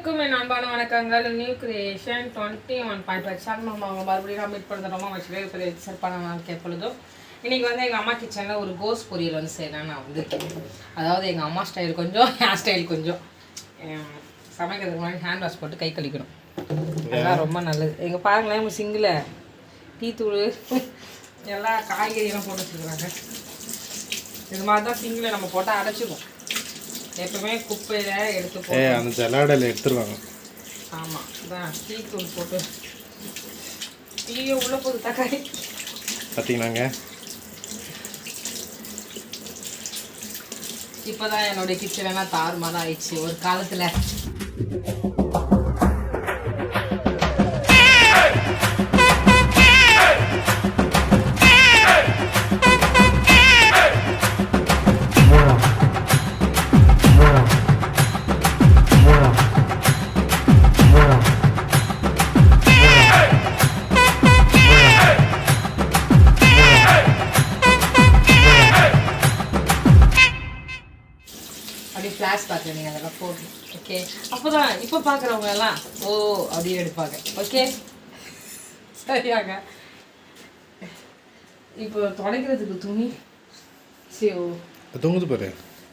அனைவருக்கும் என் அன்பான வணக்கங்கள். நியூ கிரியேஷன் 21.5 சேனல் அவங்க மறுபடியும் மீட் பண்ணுறோமா வச்சு சிறப்பான எப்பொழுதும் இன்றைக்கி வந்து எங்கள் அம்மா கிச்சனில் ஒரு கோஸ் பொரியல் வந்து செய்யலாம். நான் வந்து அதாவது எங்கள் அம்மா ஸ்டைல் கொஞ்சம் ஹேர் ஸ்டைல் கொஞ்சம் சமைக்கிறதுக்கு முன்னாடி ஹேண்ட் வாஷ் போட்டு கை கழிக்கணும். அதெல்லாம் ரொம்ப நல்லது. எங்கள் பாருங்களேன் சிங்கில் டீ தூள் எல்லா காய்கறியெல்லாம் போட்டு வச்சுருக்குறாங்க. இது மாதிரி தான் சிங்கில் நம்ம போட்டால் அடைச்சிக்கும். எப்பவுமே குப்பையில் எடுத்து போட்டு அந்த ஜலாடையில் எடுத்துருவாங்க. ஆமாம் அதான் டீ தூள் போட்டு டீயை உள்ளே போகுது தக்காளி பார்த்தீங்கன்னாங்க. இப்போ தான் என்னுடைய கிச்சன் எல்லாம் தாறுமாறு ஆயிடுச்சு. ஒரு காலத்தில் ஃப்ளாஷ் பார்க்குறேன். நீங்கள் அதெல்லாம் போட்டு ஓகே. அப்போ தான் இப்போ பார்க்குறவங்க எல்லாம் ஓ அப்படின்னு எடுப்பாங்க. ஓகே சரியாங்க. இப்போ துடைக்கிறதுக்கு துணி சரி தொங்குது பாரு.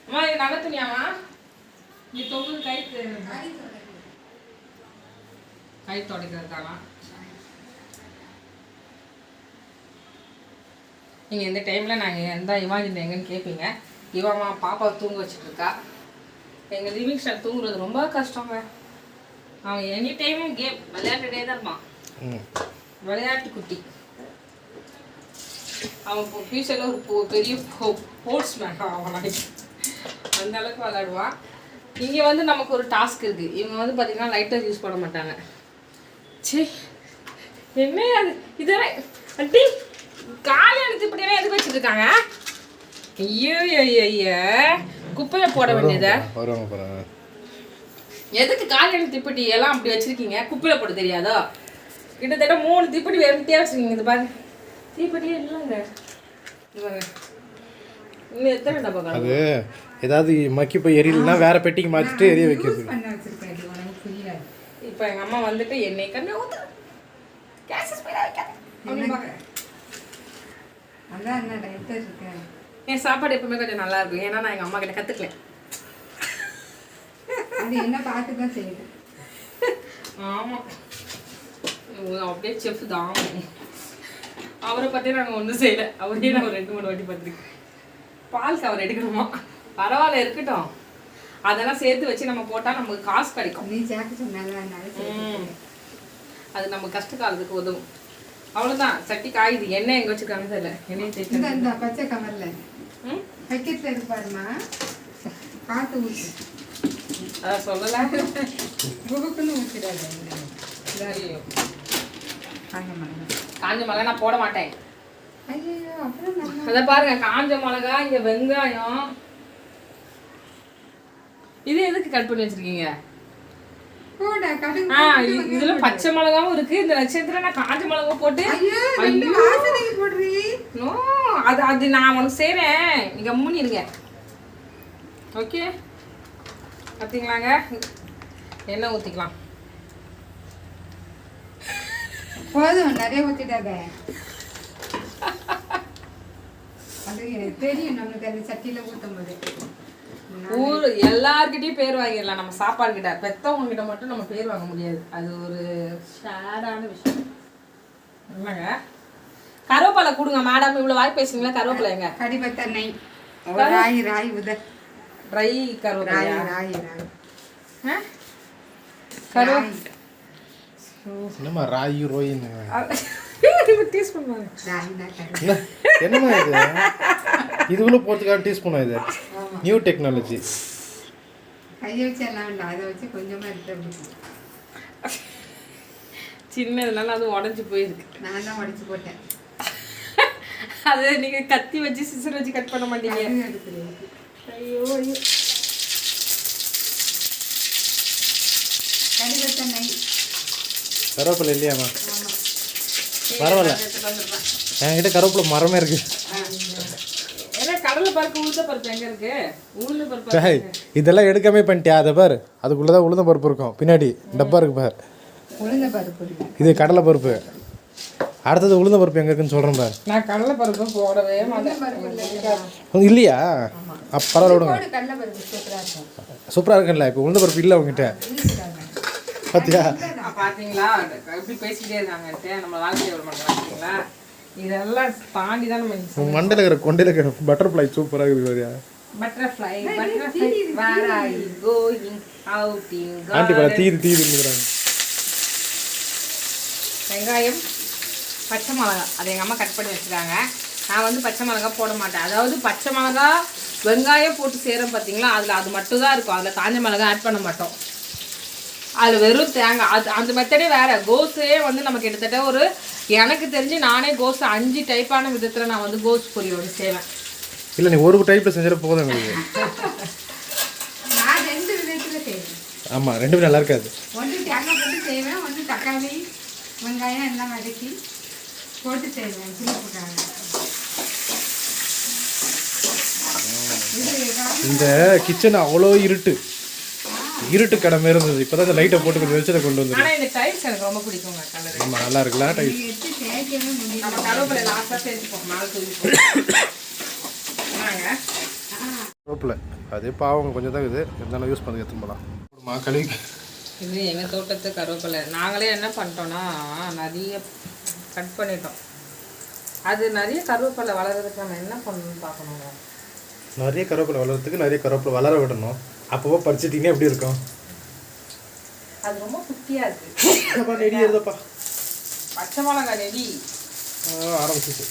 அம்மா இது நல்ல துணியாம்மா? நீ தொங்குது கை துடைக்கிறதுக்கானா? நீங்கள் இந்த டைமில் நாங்கள் எந்த இமாஜின் எங்கன்னு கேட்பீங்க. இவம்மா பாப்பா தூங்க வச்சுட்ருக்கா. எங்கள் லிவிங் ஸ்டார் தூங்குறது ரொம்ப கஷ்டங்க. அவன் எனி டைமும் கேம் விளையாட்டுட்டே தான் இருப்பான். விளையாட்டு குட்டி. அவன் இப்போ ஃபியூச்சரில் ஒரு பெரிய ஸ்போர்ட்ஸ் மேன் அவன் அந்த அளவுக்கு விளையாடுவான். இங்கே வந்து நமக்கு ஒரு டாஸ்க் இருக்குது. இவங்க வந்து பார்த்திங்கன்னா லைட்டர் யூஸ் பண்ண மாட்டாங்க. சரி என்ன அது இதெல்லாம் அட்டி காலை எடுத்து இப்படியெல்லாம் எதுக்கு வச்சுருக்காங்க? ஐயோ ஐயோ குப்பையை போட வேண்டியதா? எதுக்கு காலையில் திப்பட்டி எல்லாம் அப்படி வச்சிருக்கீங்க? குப்பையில போட தெரியாதோ? கிட்டத்தட்ட 3 தீப்பெட்டி வெறுமையாக வச்சுருக்கீங்க. இது பாருங்க தீப்பெட்டியே இல்லைங்க. இன்னும் எத்தனை டப்பா? அது ஏதாவது மக்கி போய் எரியலன்னா வேற பெட்டிக்கு மாற்றிட்டு எரிய வைக்கிறது. இப்போ எங்கள் அம்மா வந்துட்டு எண்ணெய் கண்ணு ஊற்று கேஸ் வைக்காது. என் சாப்பாடு எப்பவுமே கொஞ்சம் நல்லா இருக்கும். ஏன்னா நான் எங்கள் அம்மா கிட்ட கற்றுக்கல. அது என்ன பார்த்து தான் செய்யுது. ஆமாம் அப்படியே செஃப் தான். அவரை பற்றி நாங்கள் ஒன்றும் செய்யலை. அவரே நாங்கள் 2-3 வாட்டி பார்த்துருக்கோம். பால் கவர் எடுக்கணுமா? பரவாயில்ல இருக்கட்டும். அதெல்லாம் சேர்த்து வச்சு நம்ம போட்டால் நமக்கு காசு கிடைக்கும். நீ சேர்க்க சொன்னாங்க. அது நம்ம கஷ்ட காலத்துக்கு உதவும். அவ்வளோதான். சட்டி காயுது. எண்ணெய் எங்கே வச்சுருக்காங்க தெரியல. எண்ணெய் தேய்ச்சி இந்த பச்சை கவர்ல பக்கெட்டில் இருப்பாருமா பார்த்து ஊற்றி அதான் சொல்லலை. குகுக்குன்னு ஊற்றிடாது. காஞ்ச மிளகா நான் போட மாட்டேன். ஐயோ அப்புறம் அதை பாருங்க காஞ்ச மிளகா இங்கே வெங்காயம். இது எதுக்கு கட் பண்ணி வச்சிருக்கீங்க? இதுல பச்சை மிளகாவும் இருக்கு. இந்த நட்சத்திரம் நான் காஞ்ச மிளகா போட்டு அது அது நான் உனக்கு செய்றேன். நீங்க மூணு இருங்க. ஓகே பார்த்தீங்களாங்க. எண்ணெய் ஊற்றிக்கலாம். போதும் நிறைய ஊற்றிடாத. அது தெரியும் நம்மளுக்கு அந்த சட்டியில் ஊற்றும் போது. ஊர் எல்லார்கிட்டையும் பேர் வாங்கிடலாம். நம்ம சாப்பாடு கிட்ட பெற்றவங்க கிட்ட மட்டும் நம்ம பேர் வாங்க முடியாது. அது ஒரு ஷேடான விஷயம் இல்லைங்க. கருவேப்பிலை கொடுங்க மேடம். இவ்வளோ வாய் பேசுறீங்களா? கருவேப்பிலை எங்க? கடிபத்தெண்ணெய் ராய் ராய் உத ட்ரை கருவேப்பிலை ராய் ராய் என்னம்மா ராயி ரோயின்னு டீஸ்பூன் என்னம்மா இது? இதுக்குள்ள போகிறதுக்காக டீஸ்பூனா? இது நியூ டெக்னாலஜி. கையை வச்சு எல்லாம் இல்லை. அதை வச்சு கொஞ்சமாக எடுத்து சின்னதுனால அது உடஞ்சி போயிருக்கு. நான் தான் உடச்சி போட்டேன். அது நீங்கள் கத்தி வச்சு சிசர் வச்சு கட் பண்ண மாட்டீங்க. ஐயோ ஐயோ கடிபத்தெண்ணெய் கருவேப்பிலை இல்லையாம்மா? பரவாயில்ல. என்கிட்ட கருவேப்பிலை மரமே இருக்கு. ஏன்னா கடலை உளுந்த பருப்பு எங்க இருக்கு? உளுந்த பருப்பு டேய், இதெல்லாம் எடுக்காமே பண்ணிட்டியா? அதை பாரு, அதுக்குள்ளே தான் உளுந்த பருப்பு இருக்கும். பின்னாடி டப்பா இருக்கு பாரு. உளுந்த பருப்பு இல்லை. இது கடலை பருப்பு. அடுத்தது உளுந்த பருப்பு எங்கே இருக்குன்னு சொல்கிறேன் பாரு. நான் கடலை பருப்பு போடவே மாட்டேன். பருப்பு இல்லை. இல்லையா? அப்போ பரவாயில்ல விடுங்க. கடலை பருப்பு சூப்பராக இருக்கும். சூப்பராக இருக்குல்ல? இப்போ உளுந்த பருப்பு இல்லை உங்ககிட்ட. பார்த்தியா? பாத்தீங்களா எப்படி பேசிக்கிட்டே இருக்காங்கன்ட்டு நம்ம வாழ்க்கையை விட மாட்டோம். பார்த்தீங்களா? இதெல்லாம் தாண்டி தான் நம்ம உன் மண்டையில் இருக்கிற கொண்டையில் இருக்கிற பட்டர்ஃப்ளை சூப்பராக இருக்குது பாரியா? Butterfly where are you going out in ஆண்டி பல தீது இருக்கிறாங்க. வெங்காயம் பச்சை மிளகா அது எங்கள் அம்மா கட் பண்ணி வச்சுருக்காங்க. நான் வந்து பச்சை மிளகா போட மாட்டேன். அதாவது பச்சை மிளகா வெங்காயம் போட்டு சேரும் பார்த்தீங்களா, அதில் அது மட்டும் தான் இருக்கும். அதில் காஞ்ச மிளகா ஆட் பண்ண மாட்டோம். அது வெறும் தேங்காய். அது அந்த மெத்தடே வேறு. கோஸே வந்து நம்ம கிட்டத்தட்ட ஒரு எனக்கு தெரிஞ்சு நானே கோஸ் 5 டைப்பான விதத்தில் நான் வந்து கோஸ் பொரியல் வந்து செய்வேன். இல்லை, நீ ஒரு டைப்பில் செஞ்சால் போதும் எங்களுக்கு. நான் 2 விதத்தில் செய்வேன். ஆமாம், ரெண்டுமே நல்லா இருக்காது. ஒன்று தேங்காய் போட்டு செய்வேன், ஒன்று தக்காளி வெங்காயம் எல்லாம் வதக்கி போட்டு செய்வேன். சின்ன போட்டாங்க. இந்த கிச்சன் அவ்வளோ இருட்டு கடை மாரி இருந்தது. இப்போ தான் இந்த லைட்டை போட்டு கொஞ்சம் வெளிச்சத்தை கொண்டு வந்து. ஆனால் இந்த டைல்ஸ் எனக்கு ரொம்ப பிடிக்குங்க கலர். ஆமாம், நல்லா இருக்குல்ல டைல்ஸ். எடுத்து தேய்க்கவே முடியும். நம்ம கருவேப்பிலை லாஸ்ட்டாக சேர்த்துப்போம். மேலே தூக்கிப்போம். கருவேப்பிலை அதே பாவம் கொஞ்சம் தான் இருக்குது. இருந்தாலும் யூஸ் பண்ணி எடுத்துன்னு போகலாம். கழுவி இது எங்கள் தோட்டத்து கருவேப்பிலை. நாங்களே என்ன பண்ணிட்டோம்னா நிறைய கட் பண்ணிட்டோம். அது நிறைய கருவேப்பிலை வளர்கிறதுக்கு நம்ம என்ன பண்ணணும்னு பார்க்கணுங்க. நிறைய கருவேப்பிலை வளர்கிறதுக்கு நிறைய கருவேப்பிலை வளர விடணும். அப்போ பறிச்சிட்டிங்கன்னா எப்படி இருக்கும்? அது ரொம்ப குட்டியாக இருக்குது. நெடி இருந்தப்பா. பச்சை மிளகா நெடி ஆரம்பிச்சிச்சு.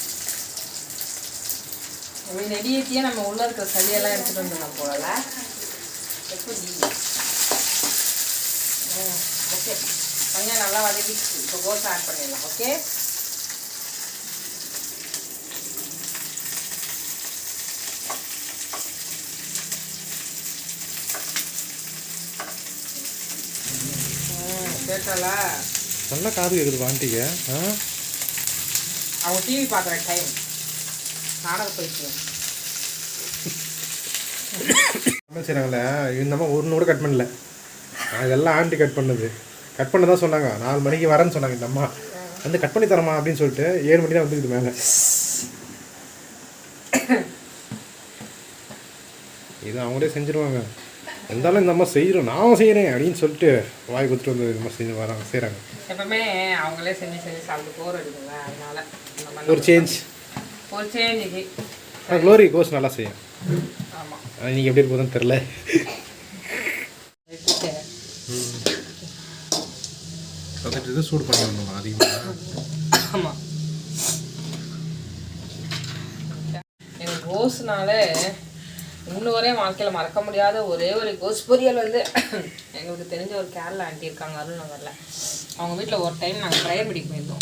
நெடியத்தையே நம்ம உள்ள இருக்கிற சளியெல்லாம் எடுத்துகிட்டு வந்துடலாம் போல. ஓகே, கொஞ்சம் நல்லா வதக்கிச்சு. இப்போ கோஸ் ஆட் பண்ணிடலாம். ஓகே, கேட்டாலா நல்லா காது கேட்குது வாண்டிங்க. அவங்க டிவி பார்க்குற டைம் நாடகம் போயிட்டு என்ன செய்கிறாங்களே, இந்த அம்மா ஒன்று கூட கட் பண்ணல. அதெல்லாம் ஆண்டி கட் பண்ணது. கட் பண்ண தான் சொன்னாங்க. 4 மணிக்கு வரேன்னு சொன்னாங்க இந்த அம்மா. வந்து கட் பண்ணி தரமா அப்படின்னு சொல்லிட்டு 7 மணி தான் வந்துக்குது மேலே. இது அவங்களே செஞ்சுருவாங்க. இருந்தாலும் இந்த அம்மா செய்கிறோம், நான் செய்கிறேன் அப்படின்னு சொல்லிட்டு வாய் கொடுத்துட்டு வந்து இந்த மாதிரி செஞ்சு வராங்க, செய்கிறாங்க. எப்பவுமே அவங்களே செஞ்சு சாப்பிட்டு போர் அடிக்குங்க. அதனால ஒரு சேஞ்ச் இது. க்ளோரி கோஸ் நல்லா செய்யும். ஆமாம், நீங்கள் எப்படி இருக்குதுன்னு தெரில. இது சூடு பண்ணி வரணும் அதிகமாக. ஆமாம், எனக்கு கோஸ்னால இன்னும் வரையும் வாழ்க்கையில் மறக்க முடியாத ஒரே ஒரு கோஸ் பொரியல் வந்து எங்களுக்கு தெரிஞ்ச ஒரு கேரளா ஆண்டி இருக்காங்க அருள் நகரில். அவங்க வீட்டில் ஒரு டைம் நாங்கள் ப்ரேயர் மீட்டிங் போயிருந்தோம்.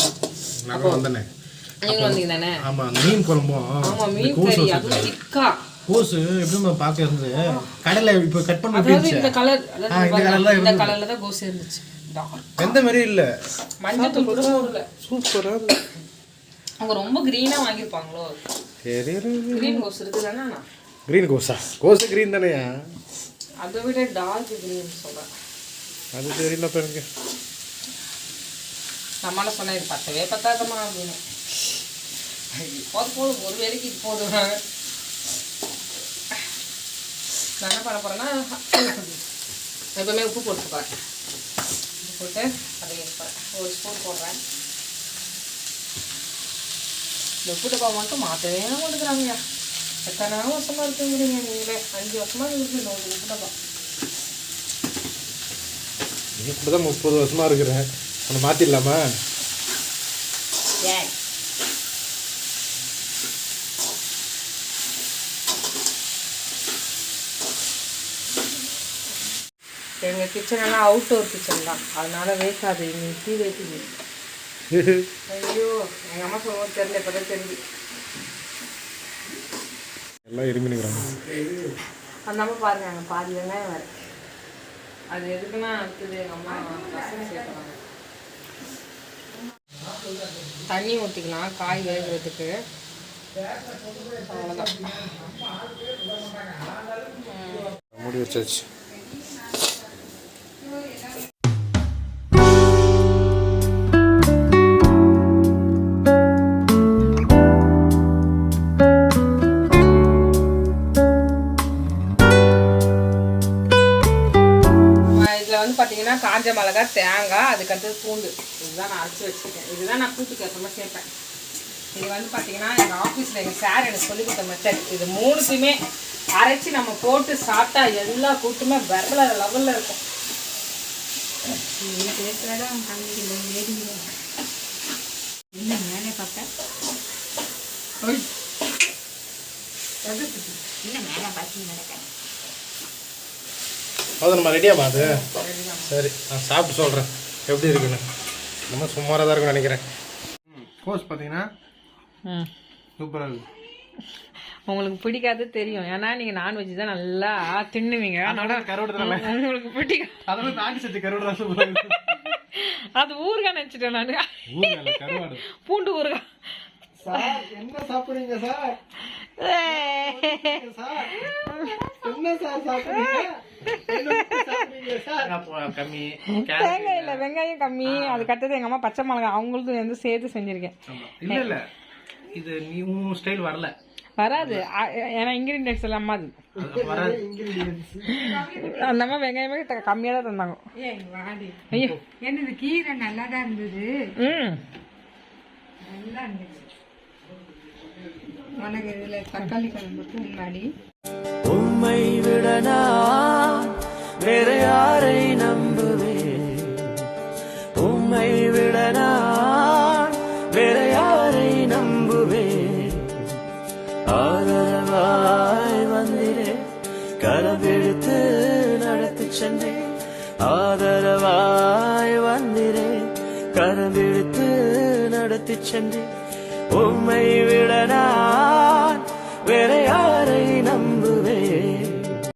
நாங்கள் வந்தேனே. நீங்கள் வந்தீங்க தானே? ஆமாம், மீன் குழம்பும். ஆமாம், மீன் கறி அதுவும் திக்கா. கோஸு எப்படி பார்க்க இருந்தது கடையில் இப்போ கட் பண்ண. அதாவது இந்த கலர், இந்த கலரில் தான் கோஸ் இருந்துச்சு. எந்த மாதிரி இல்லை, மஞ்சள் தூள் கூட போடல. சூப்பராக. அவங்க ரொம்ப க்ரீனாக வாங்கியிருப்பாங்களோ. க்ரீன் கோஸ் இருக்குது தானே? க்ரீன் கோஸா? கோஸு க்ரீன் தானேயா? அதை விட டார்க் க்ரீன் சொல்கிறேன். அது தெரியலப்பா எனக்கு. நம்மளால சொன்னேன் இது பத்தவே பத்தாதமா அப்படின்னு. போதும் ஒரு வேலைக்கு இது போதும். நான் என்ன பண்ண போகிறேன்னா எப்பவுமே உப்பு போட்டுப்பேன். போட்டு அதை ஒரு ஸ்பூன் போடுறேன். இந்த உப்பு டப்பா மட்டும் மாற்றவே மாட்டேங்கிறாங்கய்யா. எத்தனை வருஷமாக இருக்குங்கிறீங்க நீங்களே. 5 வருஷமாக இருக்குது இந்த ஒரு உப்பு டப்பா. நீ கூட தான் 30 வருஷமாக இருக்கிறேன். உன்னை மாற்றிடலாமா? ஏன் எங்கள் கிச்சனெல்லாம் அவுட்டோர் கிச்சன் தான், அதனால வேக்காது. இன்னைக்கு டீ வேக்குது. ஐயோ, எங்கள் அம்மா சொல்லுவோம் தெரியல, இப்போ தான் தெரிஞ்சு. எல்லாம் இருமினுங்கிறாங்க. அந்த அம்மா பாருங்க, அங்கே பாதி வெங்காயம் வேறு. அது எதுக்குன்னா அடுத்தது எங்கள் அம்மா ரசம் சேர்க்குறாங்க. தண்ணி ஊற்றிக்கலாம் காய் வேகிறதுக்கு. மூடி வச்சாச்சு. இதில் வந்து பார்த்தீங்கன்னா காஞ்ச மிளகா, தேங்காய், அதுக்கடுத்தது பூண்டு, இதுதான் நான் அரைச்சி வச்சுருக்கேன். இதுதான் நான் கூட்டுக்கு எப்பவுமே சேர்ப்பேன். இது வந்து பார்த்தீங்கன்னா எங்கள் ஆஃபீஸில் எங்கள் சார் எனக்கு சொல்லி கொடுத்த மெத்தட். இது மூணுத்தையுமே அரைச்சி நம்ம போட்டு சாப்பிட்டா எல்லா கூட்டுமே வேற லெவலில் இருக்கும். என்ன மேலே பார்த்தேன், என்ன மேலே பார்த்து நடக்கிறேன். அது நம்ம ரெடியாமா? அது சரி, நான் சாப்பிட்டு சொல்கிறேன் எப்படி இருக்குன்னு. நம்ம சுமாராக தான் இருக்குன்னு நினைக்கிறேன். கோஸ் பார்த்தீங்கன்னா சூப்பராக இருக்குது. உங்களுக்கு பிடிக்காது தெரியும், ஏன்னா நீங்கள் நான்வெஜ் தான் நல்லா தின்னுவீங்க. கருவாடு உங்களுக்கு பிடிக்கும். அதெல்லாம் தாண்டி சட்டி கருவாடு சூப்பராக. அது ஊறுகாய் நினச்சிட்டேன் நான். கருவாடு பூண்டு ஊறுகாய். சார் என்ன சாப்பிடுறீங்க சார்? என்ன சார் சாப்பிடுறீங்க? கம்மி தேங்காய் இல்லை, வெங்காயம் கம்மி. அதுக்கு அடுத்தது எங்கள் அம்மா பச்சை மிளகாய் அவங்களுக்கு வந்து சேர்த்து செஞ்சுருக்கேன். இல்லை இல்லை, இது நீ உன் ஸ்டைல் வரல, வராது. ஏன்னா இன்கிரீடியன்ஸ் எல்லாம் அம்மா அது வராது. அந்த அம்மா வெங்காயமே கம்மியாக தான் தந்தாங்க. ஐயோ, என்னது கீரை நல்லா தான் இருந்தது. நல்லா இருந்தது. உனக்கு இதுல தக்காளி குழம்புக்கு முன்னாடி உம்மை விடனா வேற யாரை நம்புவேன், உம்மை விடனா வேற யாரை நம்புவேன். ஆதரவாய் வந்திரே கரவெடுத்து நடத்தி சென்றேன், ஆதரவாய் வந்திரே கரவெடுத்து நடத்தி சென்றேன். உம்மை விடனா